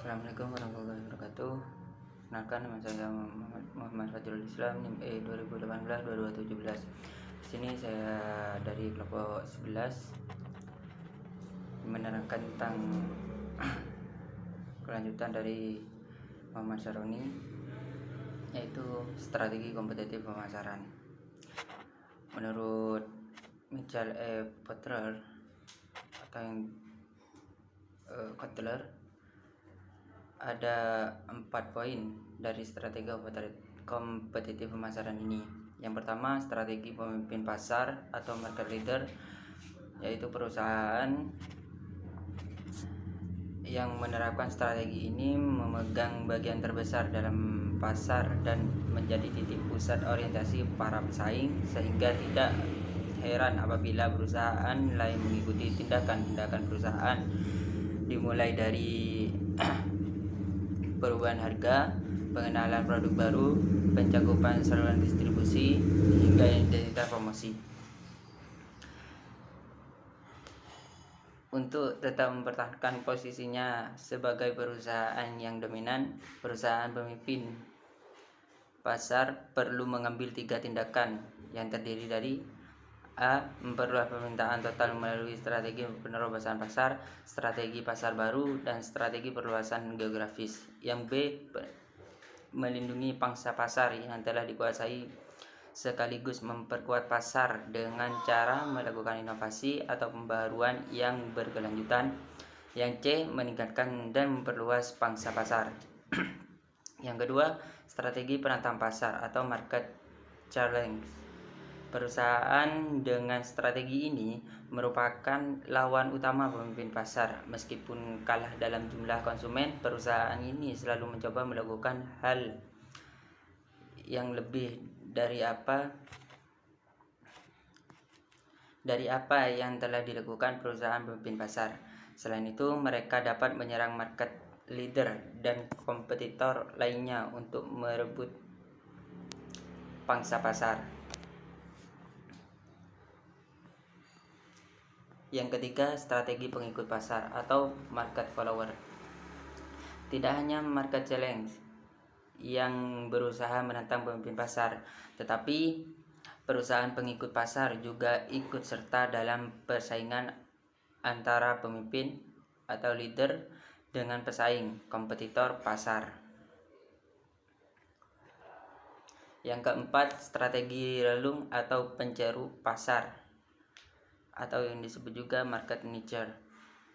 Assalamualaikum warahmatullahi wabarakatuh. Kenalkan, nama saya Muhammad Fajrul Islam, NIM E 2018-2217. Di sini saya dari kelompok 11 menerangkan tentang kelanjutan dari Muhammad Saroni, yaitu strategi kompetitif pemasaran. Menurut Michael E. Porter atau yang Kotler, ada 4 poin dari strategi kompetitif pemasaran ini. Yang pertama, strategi pemimpin pasar atau market leader, yaitu perusahaan yang menerapkan strategi ini memegang bagian terbesar dalam pasar dan menjadi titik pusat orientasi para pesaing, sehingga tidak heran apabila perusahaan lain mengikuti tindakan-tindakan perusahaan, dimulai dari perubahan harga, pengenalan produk baru, pencakupan saluran distribusi, hingga identitas promosi. Untuk tetap mempertahankan posisinya sebagai perusahaan yang dominan, perusahaan pemimpin pasar perlu mengambil 3 tindakan yang terdiri dari A. Memperluas permintaan total melalui strategi penerobosan pasar, strategi pasar baru, dan strategi perluasan geografis. Yang B. Melindungi pangsa pasar yang telah dikuasai, sekaligus memperkuat pasar dengan cara melakukan inovasi atau pembaruan yang berkelanjutan. Yang C. Meningkatkan dan memperluas pangsa pasar. Yang kedua, strategi penataan pasar atau market challenge. Perusahaan dengan strategi ini merupakan lawan utama pemimpin pasar. Meskipun kalah dalam jumlah konsumen, perusahaan ini selalu mencoba melakukan hal yang lebih dari apa yang telah dilakukan perusahaan pemimpin pasar. Selain itu, mereka dapat menyerang market leader dan kompetitor lainnya untuk merebut pangsa pasar. Yang ketiga, strategi pengikut pasar atau market follower. Tidak hanya market challenge yang berusaha menantang pemimpin pasar, tetapi perusahaan pengikut pasar juga ikut serta dalam persaingan antara pemimpin atau leader dengan pesaing, kompetitor pasar. Yang keempat, strategi relung atau penceru pasar, atau yang disebut juga market niche.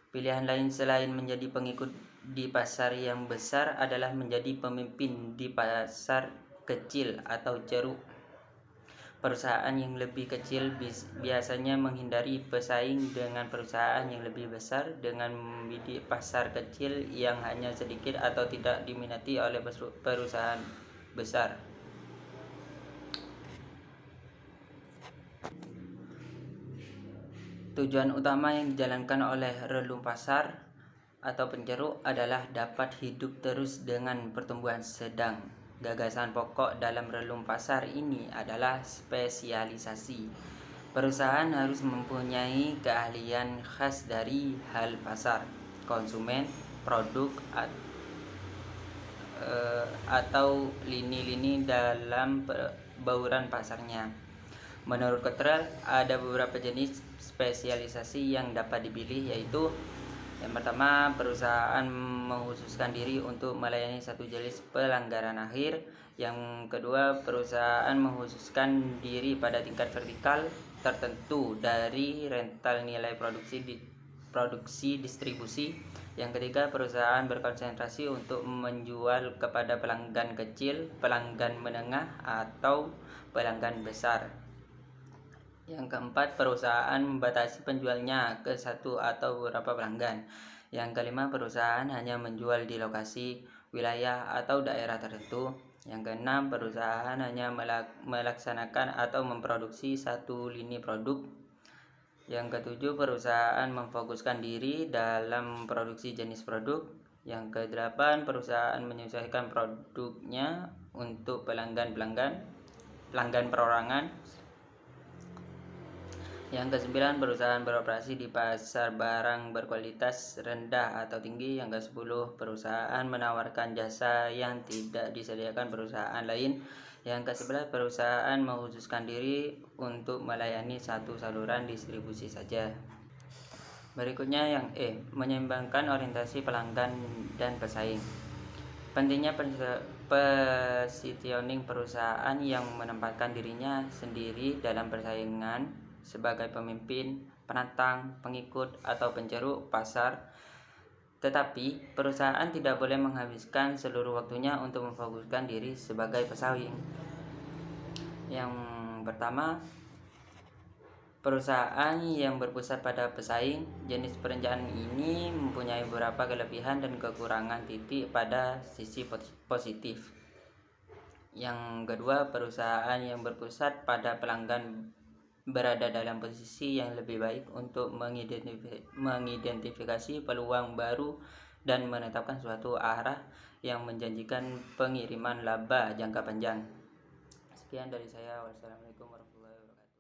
Pilihan lain selain menjadi pengikut di pasar yang besar adalah menjadi pemimpin di pasar kecil atau ceruk. Perusahaan yang lebih kecil biasanya menghindari pesaing dengan perusahaan yang lebih besar dengan membidik pasar kecil yang hanya sedikit atau tidak diminati oleh perusahaan besar. Tujuan utama yang dijalankan oleh relung pasar atau penceruk adalah dapat hidup terus dengan pertumbuhan sedang. Gagasan pokok dalam relung pasar ini adalah spesialisasi. Perusahaan harus mempunyai keahlian khas dari hal pasar, konsumen, produk, atau lini-lini dalam bauran pasarnya. Menurut Cottrell, ada beberapa jenis spesialisasi yang dapat dipilih, yaitu yang pertama, perusahaan mengkhususkan diri untuk melayani satu jenis pelanggaran akhir. Yang kedua, perusahaan mengkhususkan diri pada tingkat vertikal tertentu dari rental nilai produksi distribusi. Yang ketiga, perusahaan berkonsentrasi untuk menjual kepada pelanggan kecil, pelanggan menengah, atau pelanggan besar. Yang keempat, perusahaan membatasi penjualnya ke satu atau beberapa pelanggan. Yang kelima, perusahaan hanya menjual di lokasi, wilayah, atau daerah tertentu. Yang keenam, perusahaan hanya melaksanakan atau memproduksi satu lini produk. Yang ketujuh, perusahaan memfokuskan diri dalam produksi jenis produk. Yang kedelapan, perusahaan menyesuaikan produknya untuk pelanggan perorangan. Yang kesembilan, perusahaan beroperasi di pasar barang berkualitas rendah atau tinggi. Yang ke-10, perusahaan menawarkan jasa yang tidak disediakan perusahaan lain. Yang ke-11, perusahaan mengkhususkan diri untuk melayani satu saluran distribusi saja. Berikutnya yang E, menyeimbangkan orientasi pelanggan dan pesaing. Pentingnya positioning perusahaan yang menempatkan dirinya sendiri dalam persaingan sebagai pemimpin, penantang, pengikut, atau penceruk pasar. Tetapi perusahaan tidak boleh menghabiskan seluruh waktunya untuk memfokuskan diri sebagai pesaing. Yang pertama, perusahaan yang berpusat pada pesaing. Jenis perencanaan ini mempunyai beberapa kelebihan dan kekurangan titik pada sisi positif. Yang kedua, perusahaan yang berpusat pada pelanggan berada dalam posisi yang lebih baik untuk mengidentifikasi peluang baru dan menetapkan suatu arah yang menjanjikan pengiriman laba jangka panjang. Sekian dari saya. Wassalamualaikum warahmatullahi wabarakatuh.